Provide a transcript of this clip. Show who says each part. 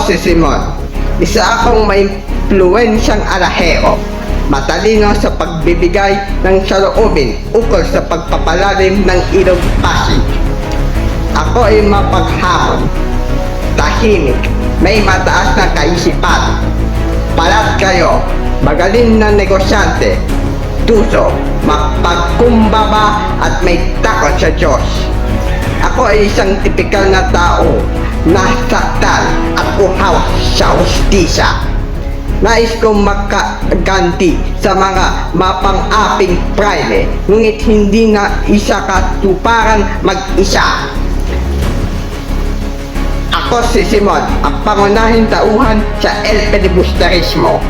Speaker 1: si Simon. Isa akong may impluwensyang alahero. Matalino sa pagbibigay ng saloobin ukol sa pagpapalalim ng ilog Pasig. Ako ay mapaghamon, tahimik, may mataas na kaisipan. Palat kayo, magaling na negosyante, tuso, mapagkumbaba at may takot sa Diyos. Ako ay isang tipikal na tao na saktan at uhaw sa hustisya. Nais kong makaganti sa mga mapang-aping praile, ngunit hindi na isa katuparan mag-isa. Ako si Simon, ang pangunahing tauhan sa El Filibusterismo.